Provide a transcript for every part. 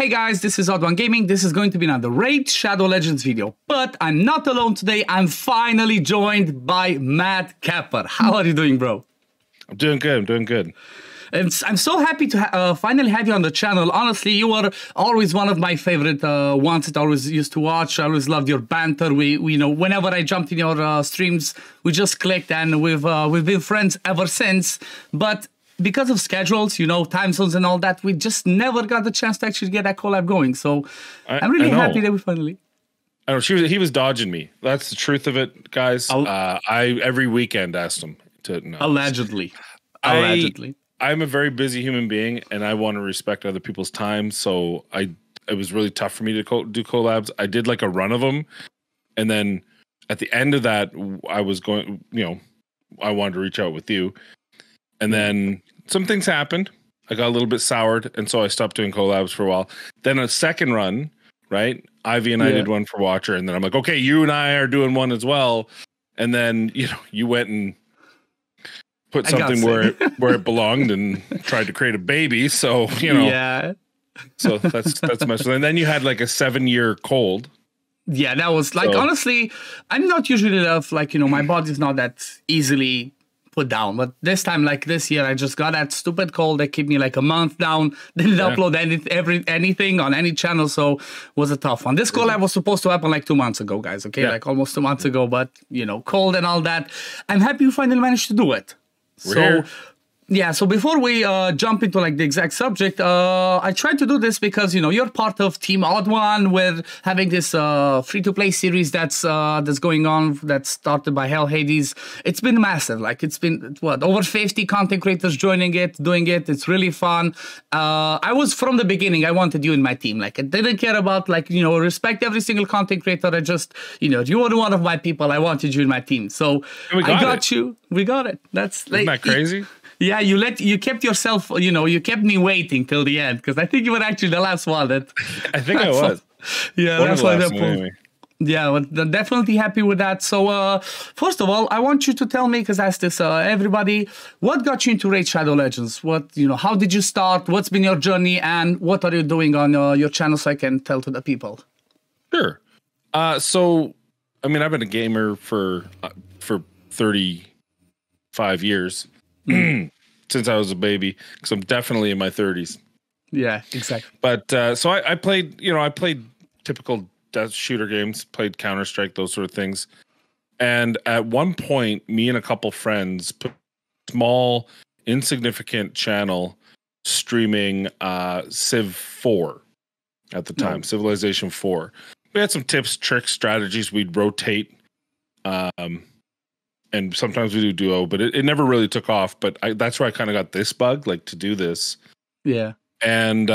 Hey guys, this is OddOneGaming. This is going to be another Raid Shadow Legends video. But I'm not alone today. I'm finally joined by Matt Capper. How are you doing, bro? I'm doing good. I'm doing good. And I'm so happy to finally have you on the channel. Honestly, you were always one of my favorite ones that I always used to watch. I always loved your banter. We know whenever I jumped in your streams, we just clicked, and we've been friends ever since. But because of schedules, you know, time zones and all that, we just never got the chance to actually get that collab going. So I'm really happy that we finally. I know he was dodging me. That's the truth of it, guys. I every weekend asked him to. No. Allegedly. I'm a very busy human being, and I want to respect other people's time. So it was really tough for me to do collabs. I did like a run of them, and then at the end of that, I was going. You know, I wanted to reach out with you, and then some things happened. I got a little bit soured, and so I stopped doing collabs for a while. Then a second run, right? Ivy and I did one for Watcher, and then I'm like, okay, you and I are doing one as well. And then you went and put something where it belonged and tried to create a baby. So so that's much. And then you had like a 7-year cold. Yeah, that was like honestly, I'm not usually my body's not that easily put down, but this time, like this year, I just got that stupid cold that kept me like a month down. Didn't upload anything on any channel, so was a tough one. This collab was supposed to happen like 2 months ago, guys. Okay, like almost 2 months ago, but cold and all that. I'm happy you finally managed to do it. We're here. Yeah, so before we jump into like the exact subject, I tried to do this because you're part of Team Odd One. We're having this free-to-play series that's going on, that started by Hell Hades. It's been massive. Like it's been over 50 content creators joining it, doing it. It's really fun. I was from the beginning. I wanted you in my team. Like I didn't care about respect every single content creator. I just you were one of my people. I wanted you in my team. So I got you. We got it. Isn't that crazy? Yeah, you kept yourself, you kept me waiting till the end, because I think you were actually the last one that. I think I was. Yeah, that's why that anyway. Yeah, but definitely happy with that. So, first of all, I want you to tell me, because I asked this everybody, what got you into Raid Shadow Legends? How did you start? What's been your journey, and what are you doing on your channel, so I can tell to the people? Sure. So, I mean, I've been a gamer for 35 years. Since I was a baby, because I'm definitely in my 30s. Yeah, exactly. But so I played, I played typical death shooter games, played Counter-Strike, those sort of things. And at one point, me and a couple friends put a small, insignificant channel streaming Civ 4 at the time, Civilization 4. We had some tips, tricks, strategies. We'd rotate. And sometimes we do duo, but it never really took off. But that's where I kind of got this bug, like to do this. Yeah. And,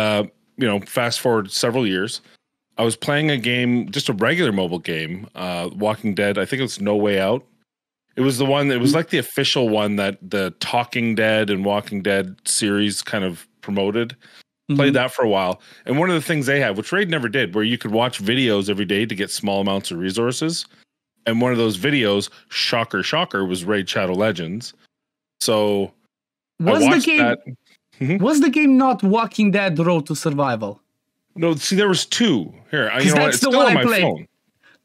fast forward several years, I was playing a game, just a regular mobile game, Walking Dead. I think it was No Way Out. It was the one, it was like the official one that the Talking Dead and Walking Dead series kind of promoted. Played that for a while. And one of the things they had, which Raid never did, where you could watch videos every day to get small amounts of resources. And one of those videos, shocker, was Raid Shadow Legends. So was the game not Walking Dead Road to Survival? No, see, there was two. Here, that's the one I played. Phone.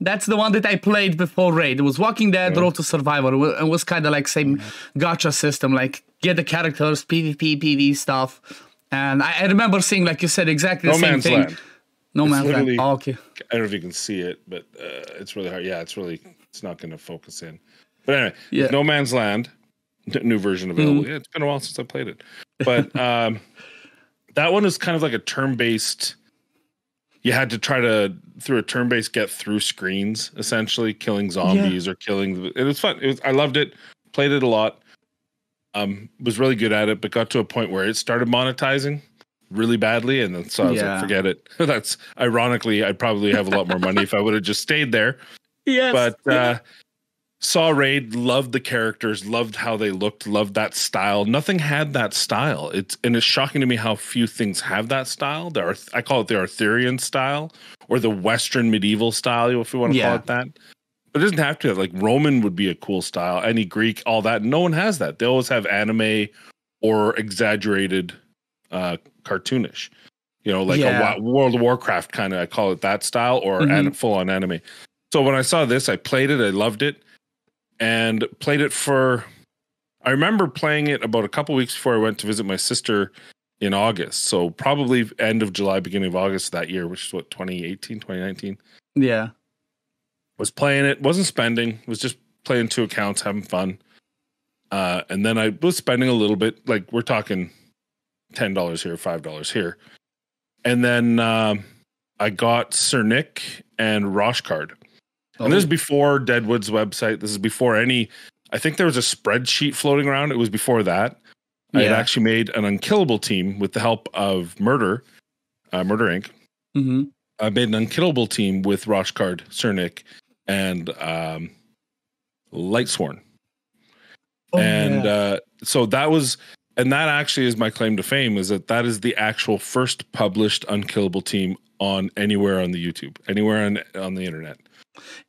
That's the one that I played before Raid. It was Walking Dead Road to Survival. It was kind of like same gacha system, like get the characters, PvP, PvE stuff. And I remember seeing, like you said, exactly the same thing. Land. No Man's Land. Oh, okay. I don't know if you can see it, but it's really hard. Yeah, it's not going to focus in. But anyway, No Man's Land, new version available. Yeah, it's been a while since I played it. But that one is kind of like a turn-based. You had to try to, through a turn-based, get through screens, essentially, killing zombies or killing. It was fun. I loved it. Played it a lot. Was really good at it, but got to a point where it started monetizing really badly, and then so I was like, forget it. That's ironically, I'd probably have a lot more money if I would have just stayed there. Yes. But saw Raid, loved the characters, loved how they looked, loved that style. Nothing had that style. It's shocking to me how few things have that style. I call it the Arthurian style, or the Western medieval style, if you want to call it that. But it doesn't have to have, like, Roman would be a cool style, any Greek, all that. No one has that. They always have anime or exaggerated cartoonish. like a World of Warcraft kind of, I call it that style, or full on anime. So when I saw this, I played it, I loved it, and played it for. I remember playing it about a couple weeks before I went to visit my sister in August. So probably end of July, beginning of August that year, which is what, 2018, 2019? Yeah. Was playing it, wasn't spending, was just playing 2 accounts, having fun. And then I was spending a little bit, like we're talking $10 here, $5 here. And then I got Sir Nick and Roshcard. And this is before Deadwood's website. This is before any... I think there was a spreadsheet floating around. It was before that. I had actually made an unkillable team with the help of Murder Inc. I made an unkillable team with Roshcard, Cernic, and Lightsworn. So that was, and that actually is my claim to fame, is that is the actual first published unkillable team on anywhere on the YouTube, anywhere on the internet.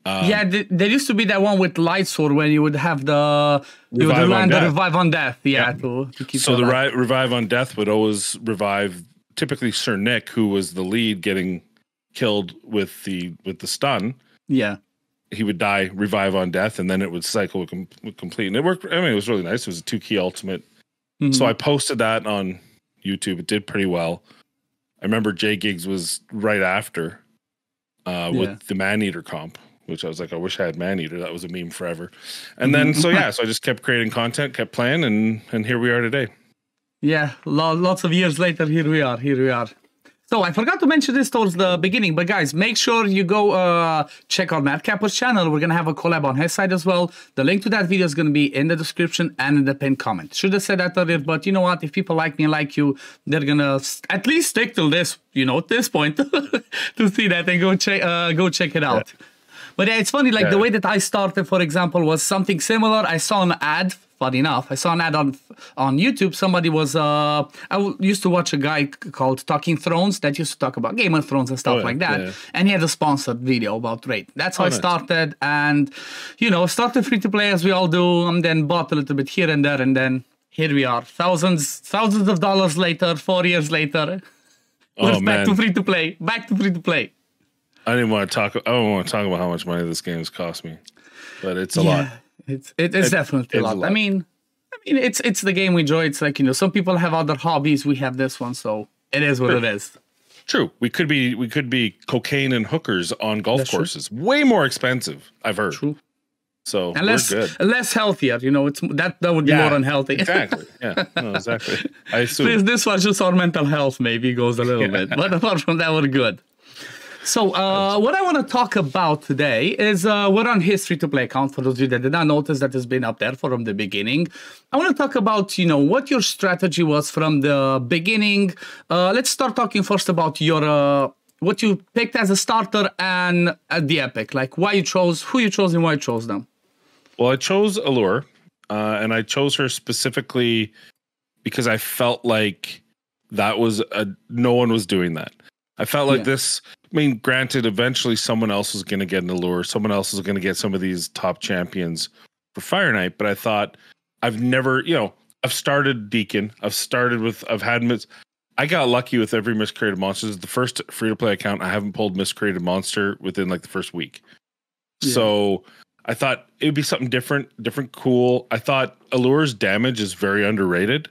There used to be that one with Lightsword where you would have the revive on death. To keep so the revive on death would always revive typically Sir Nick, who was the lead, getting killed with the stun. Yeah, he would die, revive on death, and then it would cycle with complete. And it worked. I mean, it was really nice. It was a 2-key ultimate. So I posted that on YouTube. It did pretty well. I remember J Gigs was right after. With the Maneater comp, which I was like, I wish I had Maneater. That was a meme forever. And then, so I just kept creating content, kept playing, and here we are today. Yeah, lots of years later, here we are. So I forgot to mention this towards the beginning, but guys, make sure you go check out Matt Capper's channel. We're going to have a collab on his side as well. The link to that video is going to be in the description and in the pinned comment. Should have said that earlier, but you know what? If people like me and like you, they're going to at least stick till this, this point to see that and go check it out. Yeah. But yeah, it's funny, like the way that I started, for example, was something similar. I saw an ad. Funny enough, I saw an ad on YouTube. Somebody was used to watch a guy called Talking Thrones that used to talk about Game of Thrones and stuff like that, and he had a sponsored video about Raid. That's how I started, and started free to play as we all do, and then bought a little bit here and there, and then here we are, thousands of dollars later, 4 years later. We're back to free to play. I don't want to talk about how much money this game has cost me, but it's a lot. It's definitely a lot. I mean, it's the game we enjoy. It's like, some people have other hobbies. We have this one, so it is what it is. True. We could be cocaine and hookers on golf courses. True. Way more expensive, I've heard. True. So and less healthier. It's that would be more unhealthy. Exactly. Yeah. No, exactly. I assume this was just our mental health maybe goes a little bit, but apart from that, we're good. So what I want to talk about today is we're on his free-to-play account. For those of you that did not notice, that has been up there from the beginning. I want to talk about, what your strategy was from the beginning. Let's start talking first about your what you picked as a starter and at the Epic. Like who you chose, and why you chose them. Well, I chose Allure, and I chose her specifically because I felt like that was no one was doing that. I felt like this. I mean, granted, eventually someone else was going to get an Allure. Someone else is going to get some of these top champions for Fire Knight. But I thought I've never, I've started Deacon. I've had I got lucky with every Miscreated Monster. This is the first free-to-play account I haven't pulled Miscreated Monster within like the first week. Yeah. So I thought it'd be something different, cool. I thought Allure's damage is very underrated.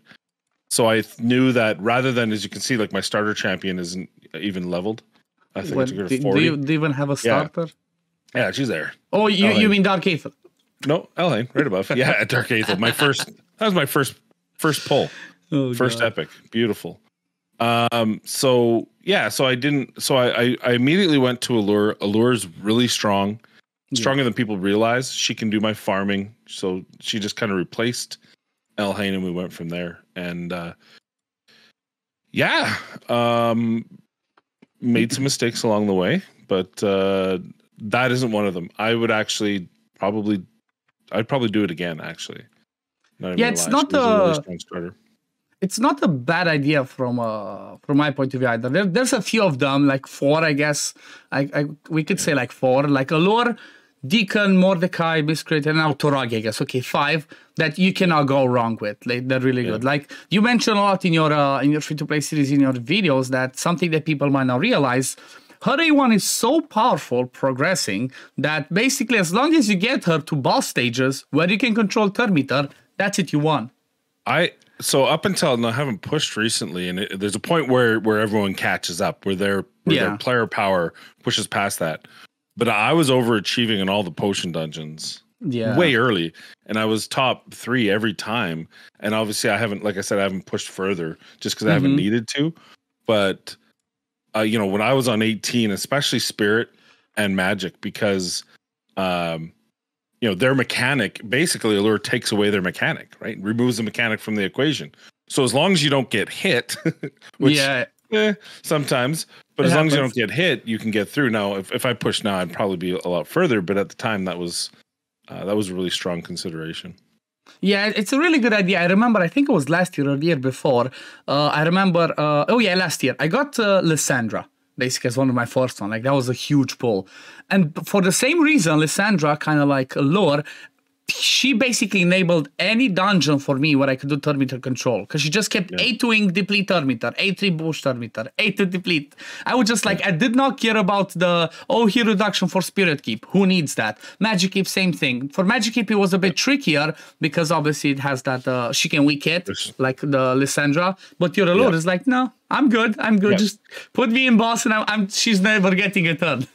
So I knew that rather than, as you can see, like my starter champion isn't even leveled. I think it's a 40. Do you even have a starter? Yeah, she's there. Oh, you mean Dark Aether? No, Elhain, right above. Yeah, Dark Aether. That was my first pull. First epic. Beautiful. So I immediately went to Allure. Allure's really strong. Stronger than people realize. She can do my farming. So she just kind of replaced Elhain and we went from there. And made some mistakes along the way, but that isn't one of them. I would actually I'd probably do it again. Actually, it's not a really starter. It's not a bad idea from my point of view either. There's a few of them, like 4, I guess. We could say like 4. Like Allure, Deacon, Mordecai, Miscreant, and now Torag, I guess. Okay, 5 that you cannot go wrong with. Like, they're really good. Like you mentioned a lot in your free-to-play series, in your videos, that something that people might not realize. Her A1 is so powerful, progressing, that basically as long as you get her to boss stages where you can control turn meter, that's it, you won. So up until now, I haven't pushed recently, and there's a point where everyone catches up, where their player power pushes past that. But I was overachieving in all the potion dungeons way early, and I was top 3 every time. And obviously, I haven't, like I said, I haven't pushed further just because I haven't needed to. But you know, when I was on 18, especially Spirit and Magic, because you know, their mechanic, basically Allure takes away their mechanic, right? Removes the mechanic from the equation. So as long as you don't get hit, which sometimes, but as long as you don't get hit, you can get through. Now, if I push now, I'd probably be a lot further, but at the time that was a really strong consideration. Yeah, it's a really good idea. I remember, I think it was last year or the year before. I remember, last year, I got Lysandra, basically as one of my first one. Like, that was a huge pull. And for the same reason, Lysandra, kind of like Allure, she basically enabled any dungeon for me where I could do turn meter control, because she just kept A2ing deplete turn meter, A3 boost turn meter, A2 deplete. I would just I did not care about the heal reduction for Spirit Keep. Who needs that? Magic Keep, same thing. For Magic Keep, it was a bit trickier because obviously it has that she can weak it like the Lysandra, but your Allure is like, no, I'm good. Just put me in boss and she's never getting a turn.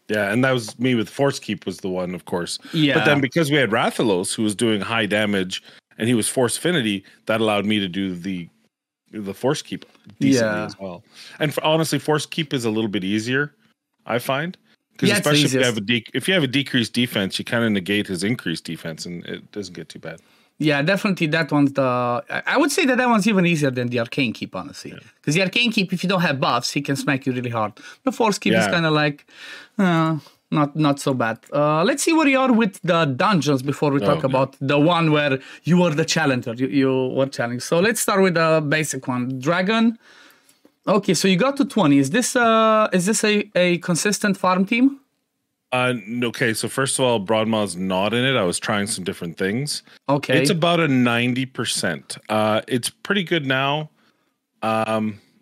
Yeah, and that was me with Force Keep was the one, of course. Yeah. But then because we had Rathalos, who was doing high damage, and he was Force Affinity, that allowed me to do the Force Keep decently as well. And honestly, Force Keep is a little bit easier, I find. Because especially if you have a decreased defense, you kind of negate his increased defense, and it doesn't get too bad. Yeah, definitely that one's I would say that one's even easier than the Arcane Keep, honestly. Because the Arcane Keep, if you don't have buffs, he can smack you really hard. The Force Keep is kind of like, not so bad. Let's see where you are with the dungeons before we talk about the one where you were the challenger. You were challenged. So let's start with the basic one. Dragon. Okay, so you got to 20. Is this a consistent farm team? Okay, so first of all, Broadmaw's not in it. I was trying some different things. Okay. It's about a 90%. It's pretty good now.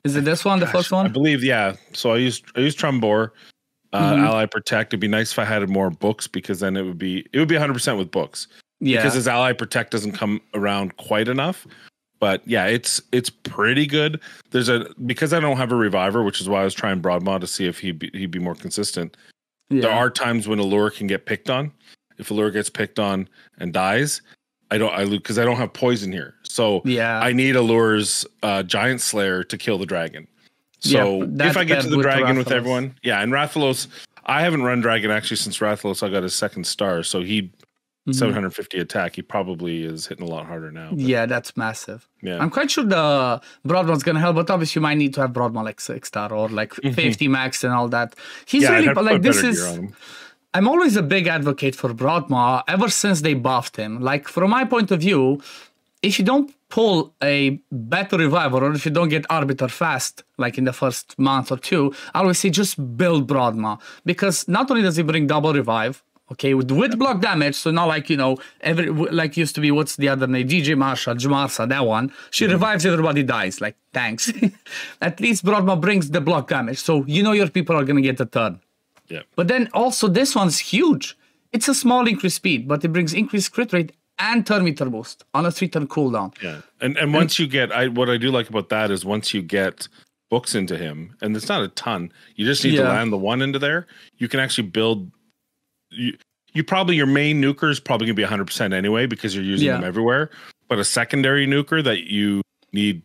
Is it this one, the first one? I believe, yeah. So I used Trumbor, Ally Protect. It'd be nice if I had more books, because then it would be 100% with books. Yeah. Because his Ally Protect doesn't come around quite enough. But yeah, it's pretty good. Because I don't have a Reviver, which is why I was trying Broadmaw to see if he'd be more consistent. Yeah. There are times when Allure can get picked on. If Allure gets picked on and dies, I lose because I don't have poison here. So I need Allure's Giant Slayer to kill the dragon. So if I get to the dragon with everyone, and Rathalos, I haven't run dragon actually since Rathalos I got his 2nd star. So 750 attack. He probably is hitting a lot harder now. But. Yeah, that's massive. Yeah, I'm quite sure the Broadmaw's gonna help, but obviously you might need to have Broadmaw like 6-star or like 50 max and all that. He's really like this is. I'm always a big advocate for Broadmaw ever since they buffed him. Like from my point of view, if you don't pull a better Reviver or if you don't get Arbiter fast, like in the first month or two, I always say just build Broadmaw, because not only does he bring double revive. Okay, with block damage, so not like, like used to be, what's the other name? DJ Marsha, Jamarsa, that one. She revives, everybody dies. Like, thanks. At least Broadmaw brings the block damage, so your people are going to get a turn. Yeah. But then also, this one's huge. It's a small increased speed, but it brings increased crit rate and turn meter boost on a 3-turn cooldown. Yeah, and once you get, what I do like about that is once you get books into him, and it's not a ton, you just need to land the one into there, you can actually build... You probably, your main nuker is probably going to be 100% anyway because you're using them everywhere. But a secondary nuker that you need,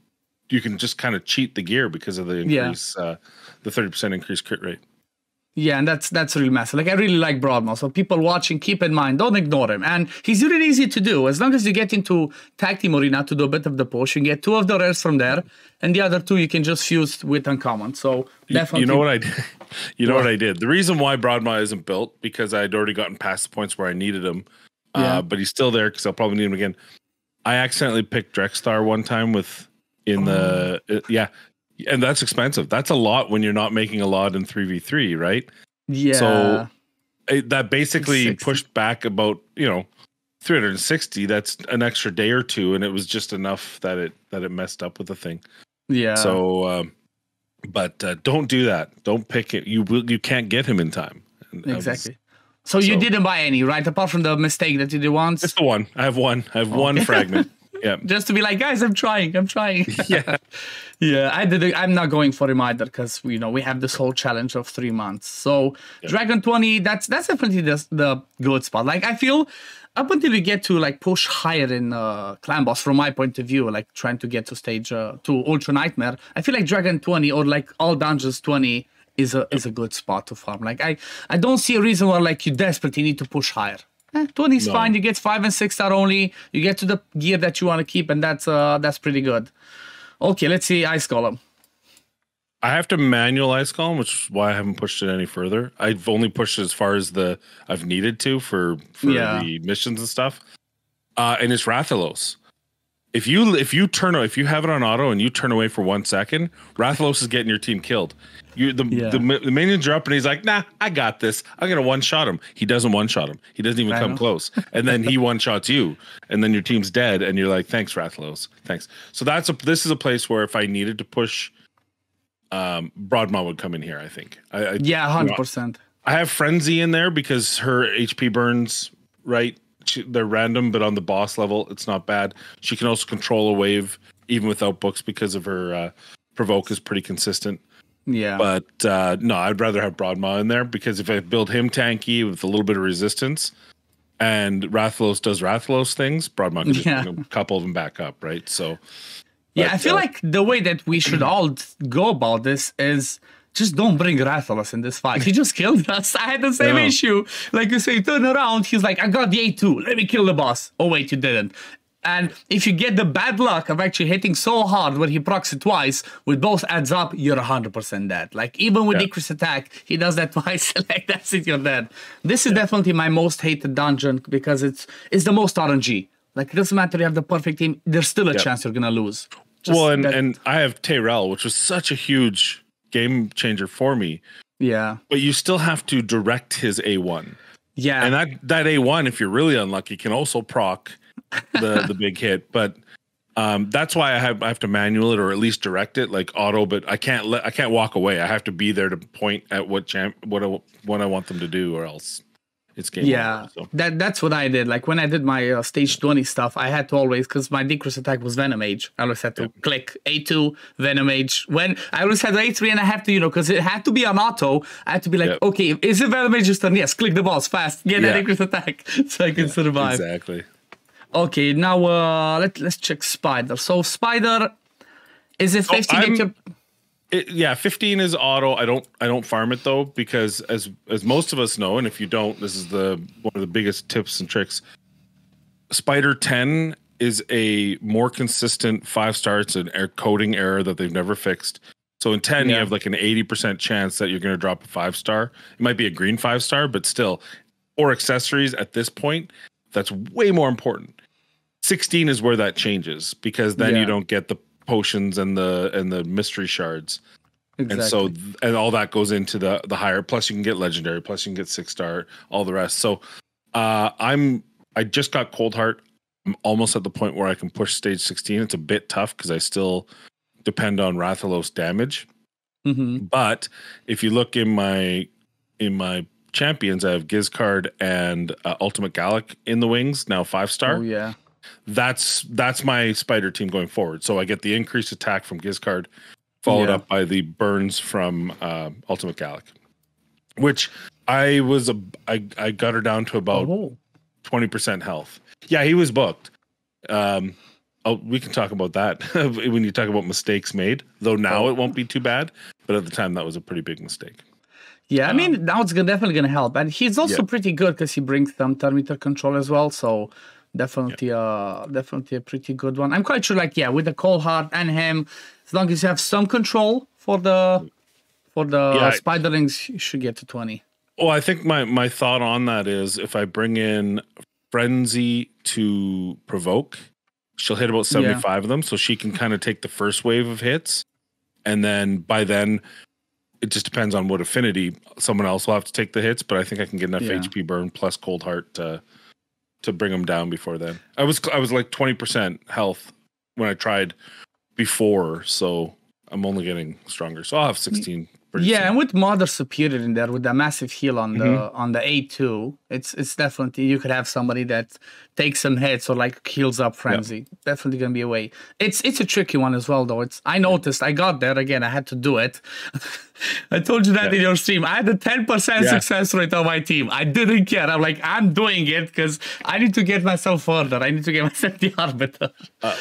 you can just kind of cheat the gear because of the increase, the 30% increased crit rate. Yeah, and that's really massive. Like, I really like Broadmaw. So people watching, keep in mind, don't ignore him. And he's really easy to do. As long as you get into Tag Team Arena to do a bit of the push, you get 2 of the rares from there, and the other 2 you can just fuse with uncommon. So definitely. You know what I did? What I did? The reason why Broadmaw isn't built, because I had already gotten past the points where I needed him, but he's still there because I'll probably need him again. I accidentally picked Drexstar one time and that's expensive. That's a lot when you're not making a lot in 3v3, right? Yeah. So That basically 60. pushed back about 360. That's an extra day or two, and it was just enough that it messed up with the thing. Yeah. So, but don't do that. Don't pick it. You can't get him in time. And exactly. So you didn't buy any, right? Apart from the mistake that you did once. Just the one. I have one. I have one fragment. Yeah. Just to be like, guys, I'm trying. Yeah. Yeah, I'm not going for him either because we have this whole challenge of 3 months. So Dragon 20, that's definitely the good spot. Like I feel up until you get to like push higher in clan boss, from my point of view, like trying to get to stage to Ultra Nightmare, I feel like Dragon 20 or like all dungeons 20 is a good spot to farm. Like I don't see a reason why like you desperately need to push higher. 20 is fine. You get 5 and 6 star only. You get to the gear that you want to keep, and that's pretty good. Okay, let's see Ice Golem. I have to manual Ice Golem, which is why I haven't pushed it any further. I've only pushed it as far as I've needed to for the missions and stuff. And it's Rathalos. If you have it on auto and you turn away for 1 second, Rathalos is getting your team killed. The minions are up and he's like, nah, I got this. I'm gonna one shot him. He doesn't one shot him. He doesn't even come close. And then he one shots you, and then your team's dead. And you're like, thanks, Rathalos. Thanks. So this is a place where if I needed to push, Broadmaw would come in here. I think. 100%. I have Frenzy in there because her HP burns right. They're random, but on the boss level, it's not bad. She can also control a wave even without books because of her provoke is pretty consistent. Yeah. But no, I'd rather have Broadmaw in there because if I build him tanky with a little bit of resistance and Rathalos does Rathalos things, Broadmaw can just bring a couple of them back up, right? So yeah, I feel like the way that we should all go about this is just don't bring Rathalos in this fight. He just killed us. I had the same issue. Like you say, turn around. He's like, I got the A2. Let me kill the boss. Oh, wait, you didn't. And if you get the bad luck of actually hitting so hard when he procs it twice, with both adds up, you're 100% dead. Like, even with decreased attack, he does that twice. Like, that's it, you're dead. This is definitely my most hated dungeon because it's the most RNG. Like, it doesn't matter if you have the perfect team, there's still a chance you're going to lose. And I have Tyrell, which was such a huge game changer for me. Yeah. But you still have to direct his A1. Yeah. And that A1, if you're really unlucky, can also proc the big hit. But that's why I have to manual it or at least direct it like auto, but I can't walk away. I have to be there to point at what I want them to do, or else it's game over. So. That's what I did. Like when I did my stage 20 stuff, I had to always, because my decrease attack was Venom Age, I always had to click A2 Venom Age. When I always had A3 and I have to, because it had to be on auto, I had to be like, okay, is it Venom Age's turn? Yes, click the balls fast, get that decrease attack so I can survive. Exactly. Okay, now let's check Spider. So Spider, is it 15? 15 is auto. I don't farm it though, because as most of us know, and if you don't, this is one of the biggest tips and tricks. Spider 10 is a more consistent 5-star. It's an coding error that they've never fixed. So in 10, you have like an 80% chance that you're going to drop a 5-star. It might be a green 5-star, but still, or accessories at this point, that's way more important. 16 is where that changes, because then you don't get the potions and the mystery shards. Exactly. And all that goes into the higher, plus you can get legendary, plus you can get 6-star, all the rest. So I just got Cold Heart. I'm almost at the point where I can push stage 16. It's a bit tough because I still depend on Rathalos damage. Mm-hmm. But if you look in my champions, I have Gizcard and Ultimate Gallic in the wings, now 5-star. Oh yeah. That's my Spider team going forward. So I get the increased attack from Gizcard, followed up by the burns from Ultimate Gallic, which I got her down to about 20% health. Yeah, he was booked. We can talk about that when you talk about mistakes made. Though now it won't be too bad, but at the time that was a pretty big mistake. Yeah, I mean now it's definitely gonna help, and he's also pretty good because he brings some turn-meter control as well. So. Definitely a pretty good one. I'm quite sure, like, with the Cold Heart and him, as long as you have some control for the Spiderlings, you should get to 20. Well, I think my thought on that is if I bring in Frenzy to provoke, she'll hit about 75 of them, so she can kind of take the first wave of hits, and then by then, it just depends on what affinity. Someone else will have to take the hits, but I think I can get enough HP burn plus Cold Heart to bring them down before then. I was like 20% health when I tried before, so I'm only getting stronger. So I'll have 16. Yeah, soon. and with Mother Superior in there, with that massive heal on the A2, it's definitely, you could have somebody that takes some hits or like heals up Frenzy. Definitely gonna be a way. It's a tricky one as well, though. I noticed I got there again. I had to do it. I told you that in your stream. I had a 10% success rate on my team. I didn't care. I'm like, I'm doing it because I need to get myself further. I need to get myself the Arbiter.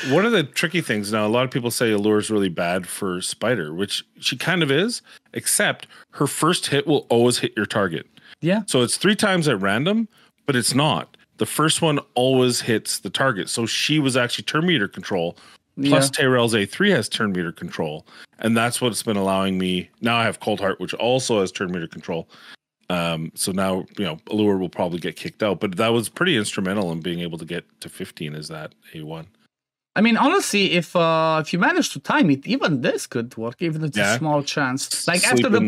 One of the tricky things now, a lot of people say Allure is really bad for Spider, which she kind of is, except her first hit will always hit your target. Yeah. So it's 3 times at random, but it's not. The first one always hits the target. So she was actually turn meter control. Plus Tyrell's A3 has turn meter control. And that's what's been allowing me. Now I have Cold Heart, which also has turn meter control. So now, Allure will probably get kicked out. But that was pretty instrumental in being able to get to 15 as that A1. I mean, honestly, if you manage to time it, even this could work, even if it's a small chance. Like after the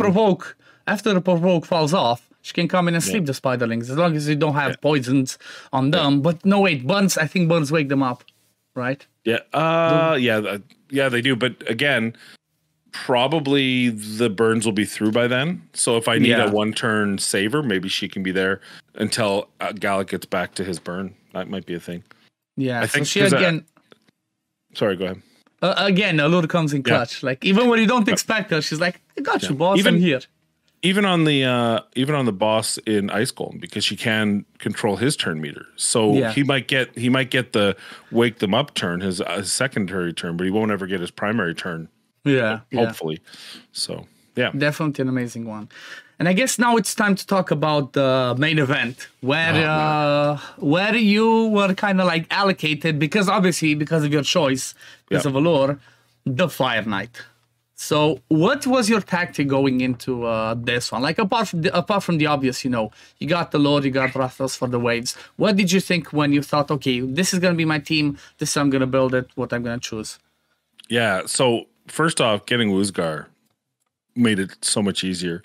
provoke falls off, she can come in and sleep the spiderlings, as long as you don't have poisons on them. But no, wait, burns. I think burns wake them up, right? Yeah. Yeah, they do. But again, probably the burns will be through by then. So if I need a 1-turn saver, maybe she can be there until Gallic gets back to his burn. That might be a thing. Yeah. I think she again. Sorry, go ahead. Again, Allure comes in clutch. Like even when you don't expect her, she's like, "I got you, boss. I'm here." Even on the boss in Ice Golem, because she can control his turn meter, so he might get the wake them up turn, his secondary turn, but he won't ever get his primary turn. Hopefully. So definitely an amazing one. And I guess now it's time to talk about the main event, where you were kind of like allocated, because of your choice, because of Allure, the Fire Knight. So what was your tactic going into this one? Like apart from the obvious, you got the Lord, you got Rathos for the waves. What did you think when you thought, okay, this is gonna be my team, this is how I'm gonna build it, what I'm gonna choose? Yeah. So first off, getting Woozgar made it so much easier.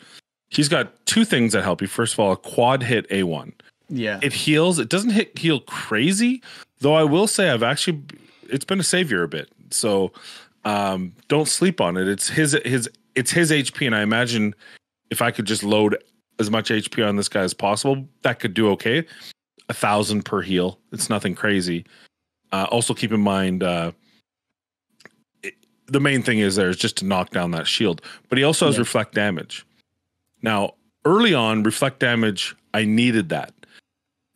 He's got 2 things that help you. First of all, a quad hit A1. Yeah. It heals. It doesn't heal crazy, though I will say it's been a savior a bit. So don't sleep on it. It's his HP, and I imagine if I could just load as much HP on this guy as possible, that could do okay. 1,000 per heal. It's nothing crazy. Also keep in mind the main thing is just to knock down that shield. But he also has reflect damage. Now, early on, reflect damage, I needed that.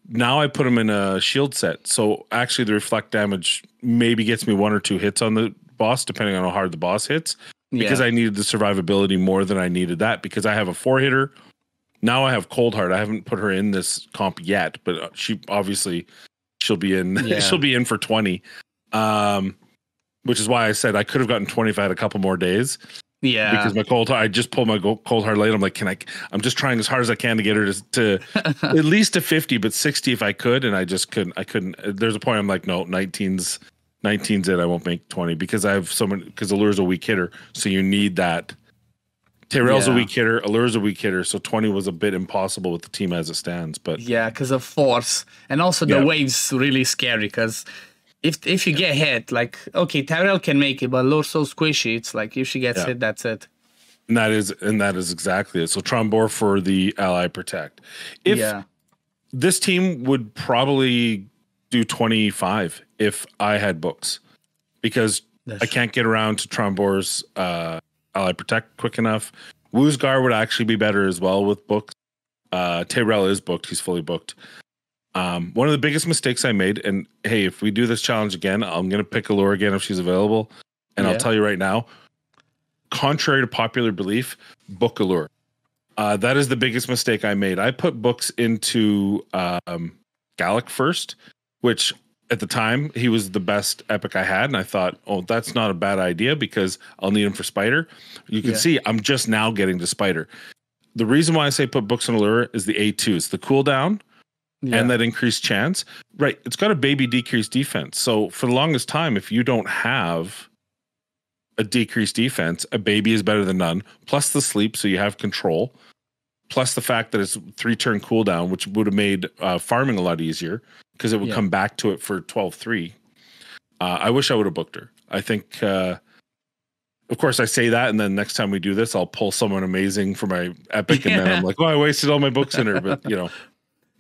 Now I put him in a shield set. So actually the reflect damage maybe gets me 1 or 2 hits on the boss, depending on how hard the boss hits. Because I needed the survivability more than I needed that. Because I have a 4-hitter. Now I have Cold Heart. I haven't put her in this comp yet, but she'll be in she'll be in for 20. Which is why I said I could have gotten 20 if I had a couple more days. Yeah, because my Cold Heart, I just pulled my Cold Heart late. I'm like, I'm just trying as hard as I can to get her to at least to 50, but 60 if I could, and I just couldn't. There's a point I'm like, no, 19's it. I won't make 20 because I have because Allure's a weak hitter, so you need that. Tyrell's a weak hitter, Allure's a weak hitter, so 20 was a bit impossible with the team as it stands. But because of force, and also the wave's really scary because. If you get hit, like, okay, Tyrell can make it, but Allure's so squishy, it's like if she gets hit, that's it. And that is exactly it. So Trombor for the ally protect. This team would probably do 25 if I had books, because I can't get around to Trombor's ally protect quick enough. Woozgar would actually be better as well with books. Tyrell is booked; he's fully booked. One of the biggest mistakes I made, and hey, if we do this challenge again, I'm going to pick Allure again if she's available. And I'll tell you right now, contrary to popular belief, book Allure. That is the biggest mistake I made. I put books into Gallic first, which at the time, he was the best epic I had. And I thought, oh, that's not a bad idea because I'll need him for Spider. You can see I'm just now getting to Spider. The reason why I say put books on Allure is the A2s, the cooldown. And that increased chance, right? It's got a baby decreased defense. So for the longest time, if you don't have a decreased defense, a baby is better than none, plus the sleep, so you have control, plus the fact that it's 3-turn cooldown, which would have made farming a lot easier because it would come back to it for 12-3. I wish I would have booked her. I think, of course, I say that, and then next time we do this, I'll pull someone amazing for my epic, and then I'm like, oh, I wasted all my books in her. But, you know,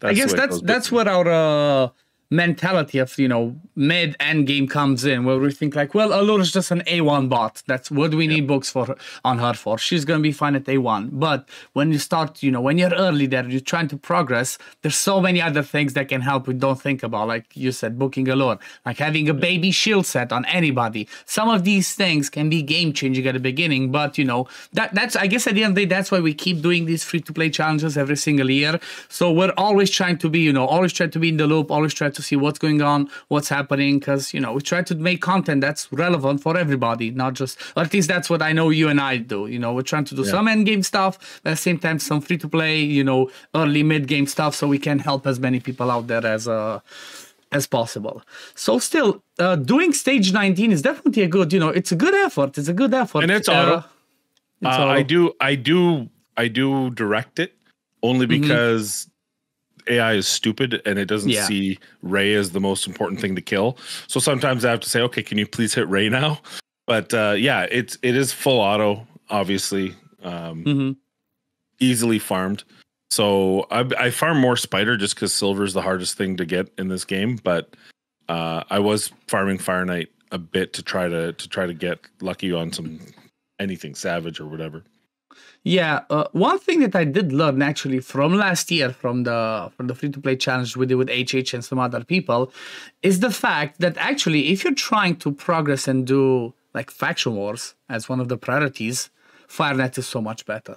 I guess that's what our mentality of, you know, mid end game comes in, where we think like, well, Allure is just an A1 bot. That's what do we need books for on her for. She's gonna be fine at A1. But when you start, you know, when you're early there, you're trying to progress, there's so many other things that can help we don't think about. Like you said, booking Allure, like having a baby shield set on anybody. Some of these things can be game changing at the beginning, but you know, that's I guess at the end of the day, that's why we keep doing these free to play challenges every single year. So we're always trying to be, you know, always try to be in the loop, always try to see what's going on, what's happening, because, you know, we try to make content that's relevant for everybody, not just, or at least that's what I know you and I do. You know, we're trying to do some end game stuff, but at the same time, some free to play, you know, early mid game stuff, so we can help as many people out there as possible. So still, doing stage 19 is definitely a good, you know, it's a good effort. It's a good effort. And it's auto. I do direct it only because AI is stupid and it doesn't see Ray as the most important thing to kill. So sometimes I have to say, okay, can you please hit Ray now? But yeah, it is full auto, obviously, easily farmed. So I farm more Spider just because Silver is the hardest thing to get in this game. But I was farming Fire Knight a bit to try to get lucky on some anything Savage or whatever. Yeah, one thing that I did learn actually from last year from the free-to-play challenge we did with HH and some other people is the fact that actually if you're trying to progress and do like faction wars as one of the priorities, Fire Knight is so much better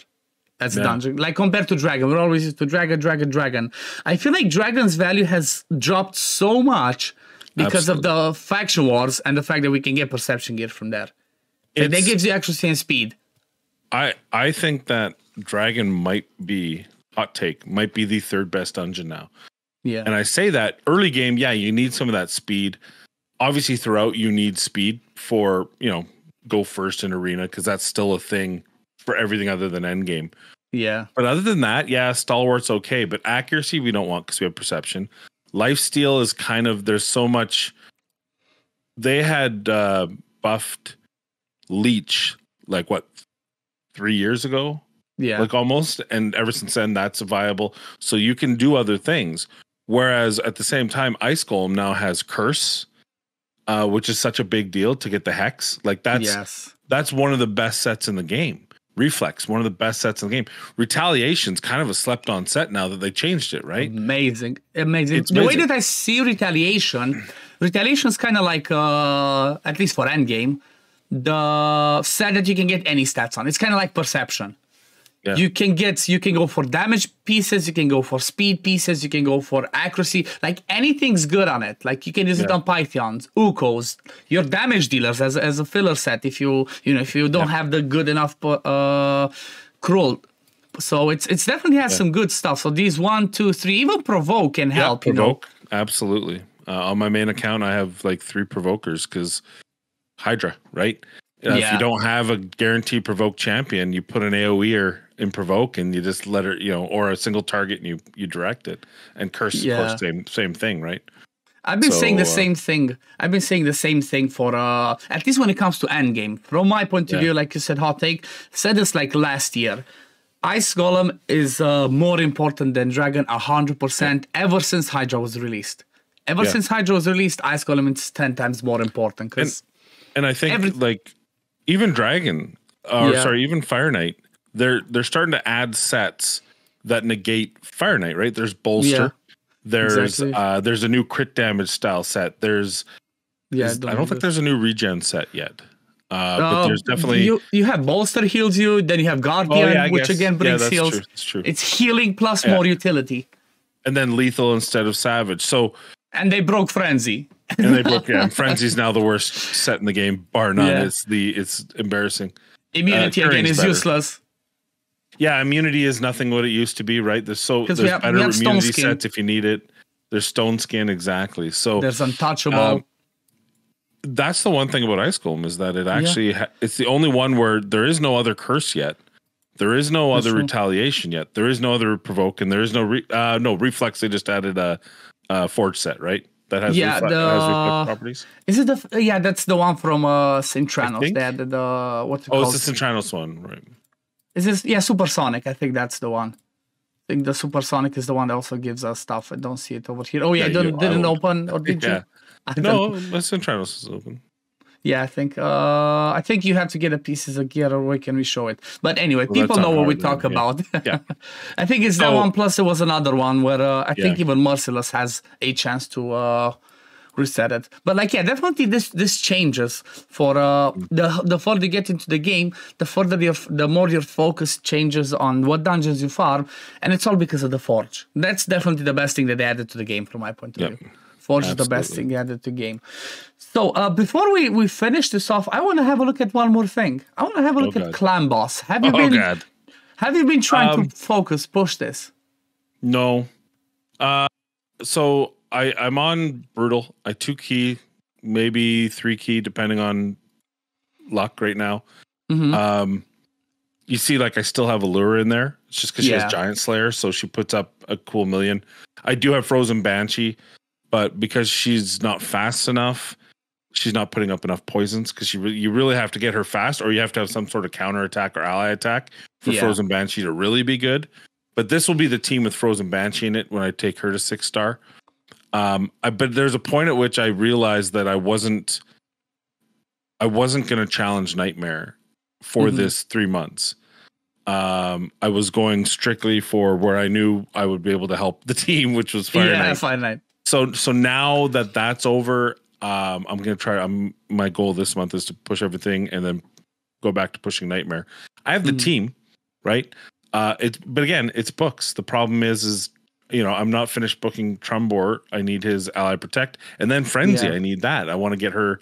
as a dungeon. Like compared to Dragon, we're always used to Dragon. I feel like Dragon's value has dropped so much because of the faction wars and the fact that we can get perception gear from there. That gives you accuracy and speed. I think that Dragon might be, hot take, might be the third best dungeon now. Yeah. And I say that early game, you need some of that speed. Obviously throughout you need speed for, you know, go first in arena because that's still a thing for everything other than end game. Yeah. But other than that, stalwart's okay, but accuracy we don't want because we have perception. Lifesteal is kind of, there's so much. They had buffed Leech like what, 3 years ago, like almost, and ever since then that's viable, so you can do other things, whereas at the same time Ice Golem now has Curse, which is such a big deal to get the Hex. Like that's one of the best sets in the game. Reflex, one of the best sets in the game. Retaliation's kind of a slept on set now that they changed it, right? Amazing. The way that I see Retaliation's kind of like at least for endgame, the set that you can get any stats on. It's kind of like perception. Yeah. You can go for damage pieces, you can go for speed pieces, you can go for accuracy. Like anything's good on it. Like you can use it on Pythons, Ukos, your damage dealers as a filler set if you don't have the good enough Cruel. So it's definitely has some good stuff. So these 1, 2, 3, even Provoke can help. Provoke, absolutely. On my main account, I have like 3 Provokers because Hydra, right? If you don't have a guaranteed Provoke champion, you put an AoEer in Provoke and you just let her, you know, or a single target and you direct it. And Curse, of course, same thing, right? I've been saying the same thing. I've been saying the same thing for at least when it comes to endgame. From my point of view, like you said, hot take, said this like last year. Ice Golem is more important than Dragon 100% ever since Hydra was released. Since Hydra was released, Ice Golem is 10 times more important because. And I think like even Dragon, even Fire Knight, they're starting to add sets that negate Fire Knight, right? There's Bolster, there's a new crit damage style set. I don't think there's a new regen set yet. But there's definitely you have Bolster heals you, then you have Guardian, which again brings heals. True. It's healing plus more utility. And then lethal instead of Savage. So and they broke Frenzy. And they broke Frenzy's now the worst set in the game, bar none. It's embarrassing. Immunity again is useless. Yeah, immunity is nothing what it used to be, right? There's better immunity sets if you need it. There's Stone Skin, exactly. So there's Untouchable. that's the one thing about Ice Golem is that it actually it's the only one where there is no other curse yet. There is no other retaliation yet. There is no other provoke, and there is no reflex. They just added a forge set, right? That has has reflex properties. Is it the that's the one from Cintranos. They added the what's it called? It's the Cintranos one, right? Is this Supersonic? I think that's the one. I think the Supersonic is the one that also gives us stuff. I don't see it over here. Oh yeah, didn't open, or did you? No, the Cintranos is open. Yeah, I think you have to get a pieces of gear, or where can we show it? But anyway, people know what we talk about. Yeah. I think it's that one, plus there was another one where I think even Merciless has a chance to reset it. But definitely this changes for the further you get into the game, the more your focus changes on what dungeons you farm, and it's all because of the Forge. That's definitely the best thing that they added to the game from my point of view. Forge is the best thing added to the game. So before we finish this off, I want to have a look at one more thing. I want to have a look at Clan Boss. Have you been trying to push this? No. So I'm on Brutal. I 2-key, maybe 3-key, depending on luck right now. Mm-hmm. You see, I still have Allure in there. It's just because she has Giant Slayer, so she puts up a cool million. I do have Frozen Banshee. But because she's not fast enough, she's not putting up enough poisons, because you really have to get her fast, or you have to have some sort of counter attack or ally attack for Frozen Banshee to really be good. But this will be the team with Frozen Banshee in it when I take her to 6-star. But there's a point at which I realized that I wasn't going to challenge Nightmare for this 3 months. I was going strictly for where I knew I would be able to help the team, which was Fire Knight. Fire Knight. So now that that's over, I'm going to try. My goal this month is to push everything and then go back to pushing Nightmare. I have the team, right? But again, it's books. The problem is I'm not finished booking Trumbor. I need his Ally Protect, and then Frenzy. I need that. I want to get her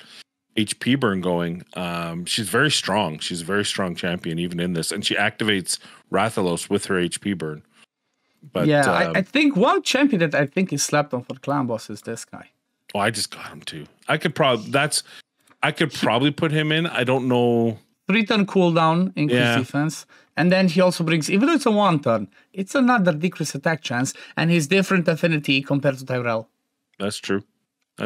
HP burn going. She's very strong. She's a very strong champion even in this, and she activates Rathalos with her HP burn. But I think one champion that I think is slept on for Clan Boss is this guy. Oh, I just got him too. I could probably put him in. I don't know. 3-turn cooldown, increase defense, and then he also brings, even though it's a 1-turn, it's another decreased attack chance, and his different affinity compared to Tyrell. That's true.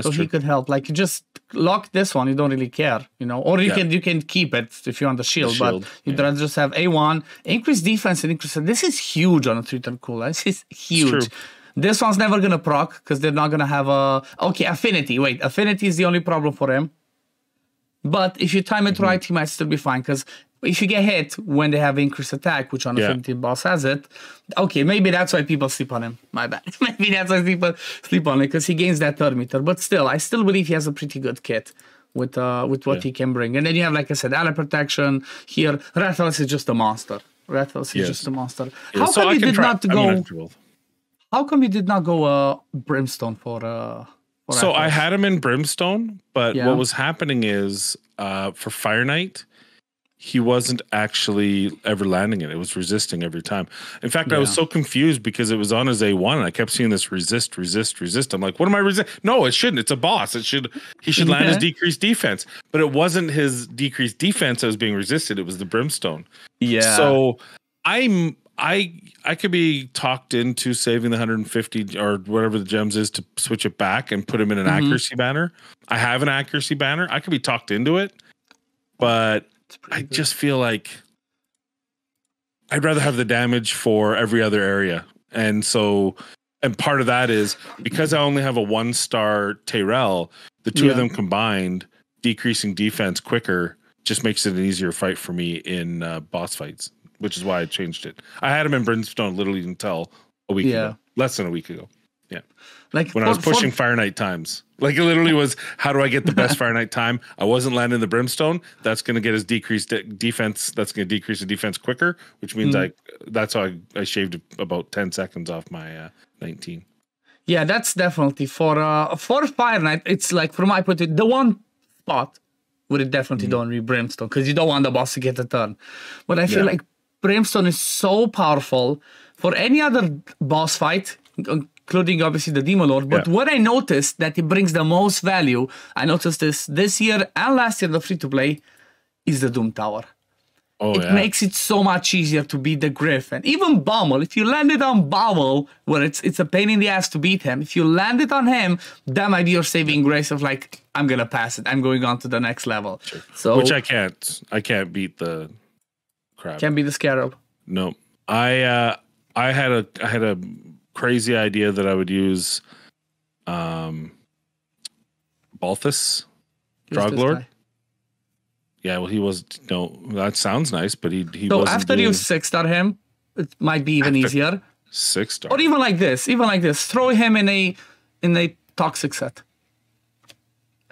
So he could help. You just lock this one, you don't really care, or you can keep it if you're on the shield, but you'd rather just have A1, increase defense and increase. This is huge on a 3-turn cooldown. This is huge. This one's never gonna proc because they're not gonna have affinity. Wait, affinity is the only problem for him. But if you time it right, he might still be fine, because if you get hit when they have increased attack, which on Affinity Boss has it, maybe that's why people sleep on him. My bad. Maybe that's why people sleep on it, because he gains that turn meter. But still, I still believe he has a pretty good kit with what he can bring. And then you have, like I said, Ally Protection here. Rathalos is just a monster. Rathalos is just a monster. Yeah, How come you did not go? How come you did not go Brimstone for so I had him in Brimstone, but what was happening is for Fire Knight, he wasn't actually ever landing it. It was resisting every time. In fact, I was so confused because it was on his A1 and I kept seeing this resist. I'm like, what am I resist? No, it shouldn't. It's a boss. He should land his decreased defense. But it wasn't his decreased defense that was being resisted. It was the Brimstone. Yeah. So I could be talked into saving the 150 or whatever the gems is to switch it back and put him in an accuracy banner. I have an accuracy banner. I could be talked into it, but I just feel like I'd rather have the damage for every other area. And part of that is because I only have a 1-star Tyrell, the two of them combined, decreasing defense quicker, just makes it an easier fight for me in boss fights, which is why I changed it. I had him in Brimstone literally until a week ago, less than a week ago. Yeah. When I was pushing Fire Knight times. It literally was, how do I get the best Fire Knight time? I wasn't landing the Brimstone. That's going to get his decreased defense. That's going to decrease the defense quicker, which means that's how I shaved about 10 seconds off my 19. Yeah, that's definitely for Fire Knight. It's from my point of view, the one spot where it definitely don't read Brimstone, because you don't want the boss to get a turn. But I feel like Brimstone is so powerful for any other boss fight. including obviously the Demon Lord. But what I noticed that it brings the most value, I noticed this year and last year, the free-to-play, is the Doom Tower. It makes it so much easier to beat the Griffin. Even Baumel, if you land it on Baumel, where it's a pain in the ass to beat him, if you land it on him, that might be your saving grace of like, I'm going to pass it. I'm going on to the next level. Sure. So which I can't. I can't beat the crab. Can't beat the Scarab. No. I had a crazy idea that I would use Balthus, Droglord. Yeah, well, he was that sounds nice, but he so wasn't after you 6-star him, it might be even easier. 6-star. Or even like this, throw him in a toxic set.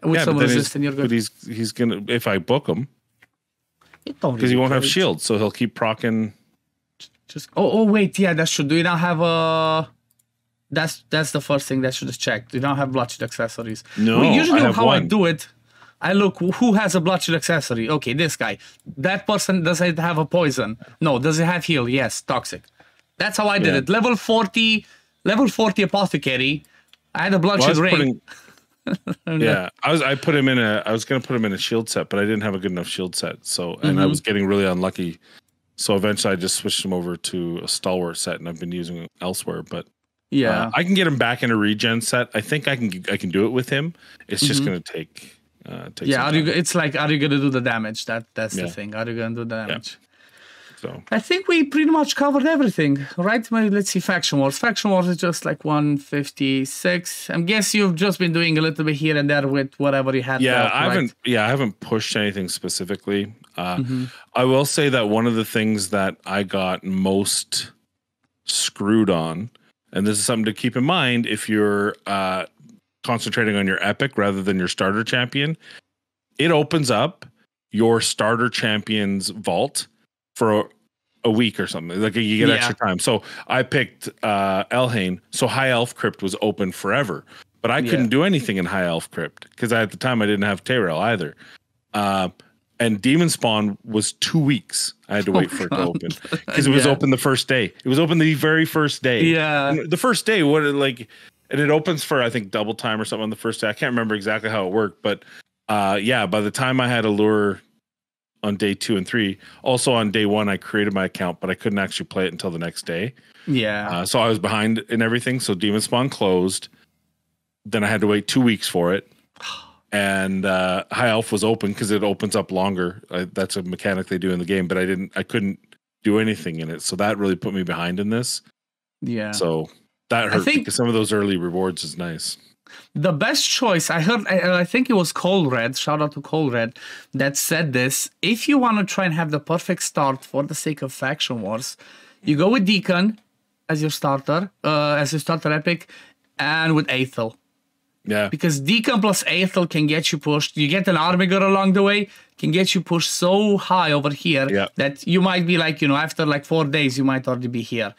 With some resistance, you're good. But he's gonna, if I book him, because he won't have shield, so he'll keep procking. Just wait, yeah, that should. Do you not have a? That's the first thing that should just check. Do you not have bloodshed accessories? No, usually I have how one. I do it, I look who has a bloodshed accessory. Okay, this guy. That person, does it have a poison? No. Does it have heal? Yes. Toxic. That's how I did it. Level 40 apothecary. I had a bloodshed ring. I was gonna put him in a shield set, but I didn't have a good enough shield set. So and I was getting really unlucky. So eventually I just switched him over to a stalwart set, and I've been using it elsewhere. But I can get him back in a regen set. I think I can do it with him. It's just gonna take. It's like, are you gonna do the damage? That's the thing. Are you gonna do the damage? So I think we pretty much covered everything, right? Let's see, Faction Wars. Faction Wars is just like 156. I guess you've just been doing a little bit here and there with whatever you had. I haven't pushed anything specifically. I will say that one of the things that I got most screwed on, and this is something to keep in mind if you're concentrating on your epic rather than your starter champion, it opens up your starter champion's vault for a week or something. Like you get extra time. So I picked Elhain, so High Elf Crypt was open forever, but I couldn't do anything in High Elf Crypt because at the time I didn't have Tyrell either. And Demon Spawn was 2 weeks. I had to wait for it to open because it was open the first day. It was open the very first day. Yeah, and the first day, and it opens for I think double time or something on the first day. I can't remember exactly how it worked, but by the time I had Allure on day 2 and 3, also on day 1 I created my account, but I couldn't actually play it until the next day. So I was behind in everything. So Demon Spawn closed, then I had to wait 2 weeks for it, and High Elf was open because it opens up longer. That's a mechanic they do in the game, but I couldn't do anything in it, so that really put me behind in this. So that hurt because some of those early rewards is nice. The best choice I heard, I think it was Cold Red, shout out to Cold Red, that said this. If you want to try and have the perfect start for the sake of Faction Wars, you go with Deacon as your starter epic, and with Aethel. Yeah. Because Deacon plus Aethel can get you pushed. You get an Armiger along the way, can get you pushed so high over here that you might be like, after like 4 days, you might already be here.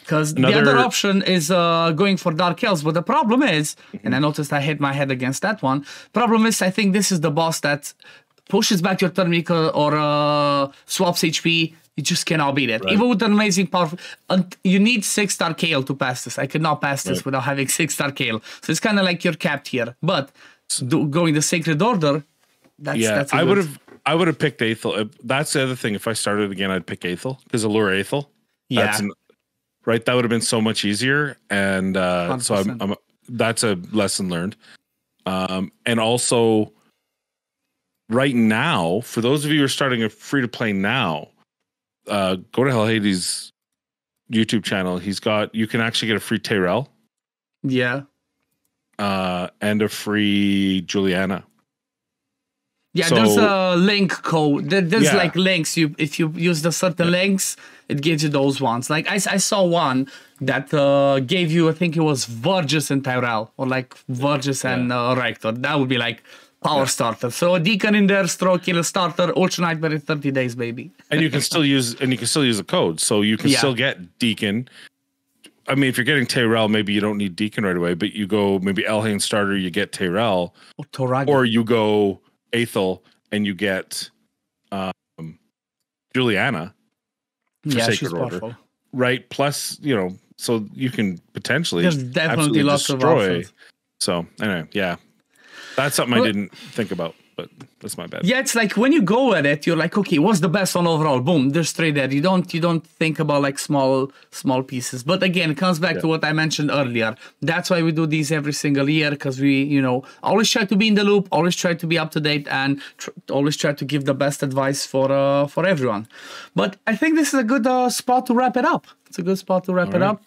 Because the other option is going for Dark Elves. But the problem is, and I noticed I hit my head against that one, problem is I think this is the boss that pushes back your turn or swaps HP. You just cannot beat it. Right. Even with an amazing power, you need 6-star Kale to pass this. I could not pass this without having 6-star Kale. So it's kind of like you're capped here. But going the Sacred Order, that's I would have picked Aethel. That's the other thing. If I started again, I'd pick Aethel because Allure Aethel. Right, that would have been so much easier, and so that's a lesson learned. And also, right now, for those of you who are starting a free to play now, go to Hell Hades' YouTube channel. You can actually get a free Tyrell, and a free Juliana. Yeah, there's a link code. There's like links. If you use the certain links, it gives you those ones. Like I saw one that gave you, I think it was Vergis and Tyrell, or like Vergis and Rector. That would be like power starter. So a Deacon in there, Stroke Killer starter, Ultra Nightmare in 30 days, baby. And you can still use a code, so you can still get Deacon. I mean, if you're getting Tyrell, maybe you don't need Deacon right away, but you go maybe Elhain starter, you get Tyrell, or you go Aethel and you get Juliana for Sacred Order, right? Plus, so you can potentially There's definitely lots of options. So anyway, yeah, that's something I didn't think about, but that's my bad. Yeah, it's like when you go at it, you're like, okay, what's the best one overall? Boom, there's straight there. You don't think about like small pieces. But again, it comes back to what I mentioned earlier. That's why we do these every single year, because we, you know, always try to be in the loop, always try to be up to date, and always try to give the best advice for everyone. But I think this is a good spot to wrap it up. It's a good spot to wrap it up.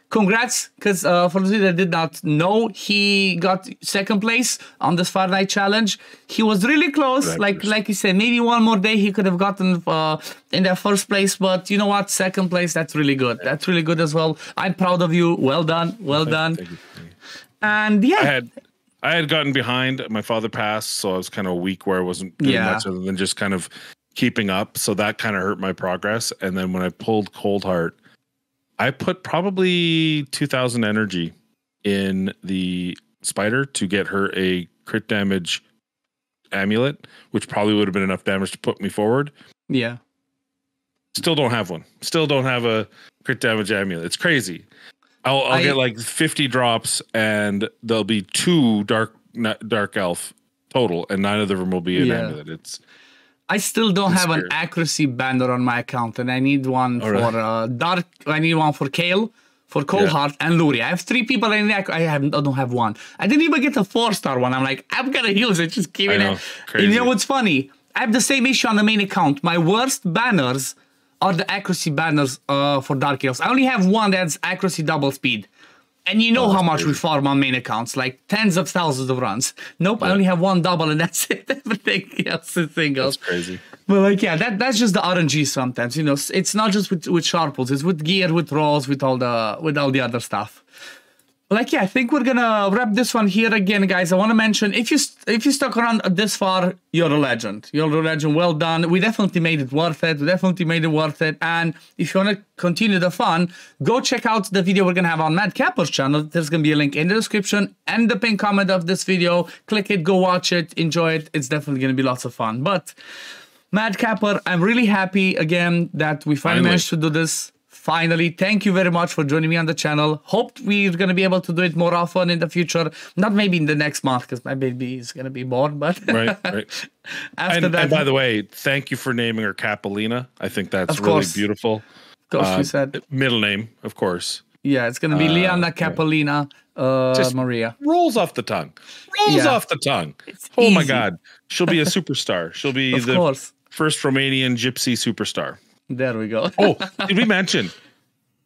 Congrats, because for those of you that did not know, he got second place on this Far Night Challenge. He was really close. Like you said, maybe one more day he could have gotten in that first place. But you know what? Second place, that's really good. That's really good as well. I'm proud of you. Well done. Well done. Thank you. And yeah. I had gotten behind. My father passed, so I was kind of a week where I wasn't doing much other than just kind of keeping up. So that kind of hurt my progress. And then when I pulled Cold Heart, I put probably 2,000 energy in the spider to get her a crit damage amulet, which probably would have been enough damage to put me forward. Yeah. Still don't have one. Still don't have a crit damage amulet. It's crazy. I'll get like 50 drops, and there'll be 2 dark elf total, and 9 of them will be an amulet. I still don't have an accuracy banner on my account, and I need one for Dark. I need one for Kale, for Cold Heart, and Luri. I have 3 people in the I don't have one. I didn't even get a 4-star one. I'm like, I'm gonna use it. Just keep it. Crazy. And you know what's funny? I have the same issue on the main account. My worst banners are the accuracy banners for Dark Elves. I only have one that's accuracy double speed. And you know how much we farm on main accounts, like tens of thousands of runs. Nope, I only have one double, and that's it. Everything else is singles. That's crazy. But like, yeah, that's just the RNG sometimes. You know, it's not just with Sharples. It's with gear, with rolls, with all the other stuff. Like, yeah, I think we're gonna wrap this one here again, guys. I want to mention, if you stuck around this far, you're a legend. You're a legend. Well done. We definitely made it worth it. And if you want to continue the fun, go check out the video we're gonna have on Mad Capper's channel. There's gonna be a link in the description and the pinned comment of this video. Click it, go watch it, enjoy it. It's definitely gonna be lots of fun. But Mad Capper, I'm really happy again that we finally managed to do this. Finally, thank you very much for joining me on the channel. Hope we're going to be able to do it more often in the future. Not maybe in the next month, because my baby is going to be born, but right. After that. And by the way, thank you for naming her Capelina. I think that's really beautiful. Of course, we said. Middle name, of course. Yeah, it's going to be Liana Capelina Maria. Rolls off the tongue. Off the tongue. It's easy. My God. She'll be a superstar. She'll be the first Romanian gypsy superstar. There we go. Did we mention?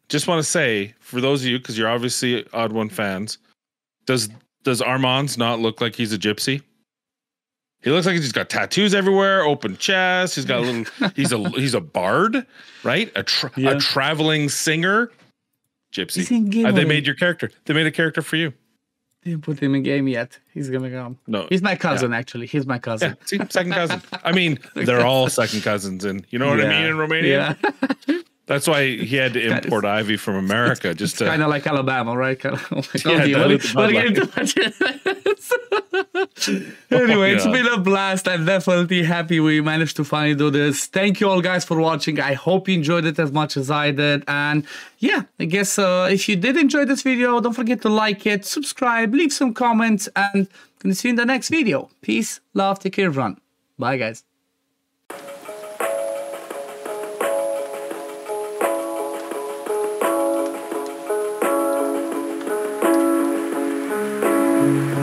Just want to say, for those of you, because you're obviously Odd One fans, does Armand's not look like he's a gypsy? He looks like he's got tattoos everywhere, open chest. He's got a little. he's a bard, right? A traveling singer, gypsy. They made your character. They made a character for you. Didn't put him in game yet. He's gonna come. No, he's my cousin. Actually, he's my cousin. Yeah, see, second cousin. I mean, they're all second cousins, and you know what I mean in Romania. Yeah. That's why he had to import Ivy from America, just to kind of like Alabama, right? Anyway, it's been a blast. I'm definitely happy we managed to finally do this. Thank you all guys for watching. I hope you enjoyed it as much as I did. And yeah, I guess if you did enjoy this video, don't forget to like it, subscribe, leave some comments, and I'm gonna see you in the next video. Peace, love, take care, everyone. Bye, guys.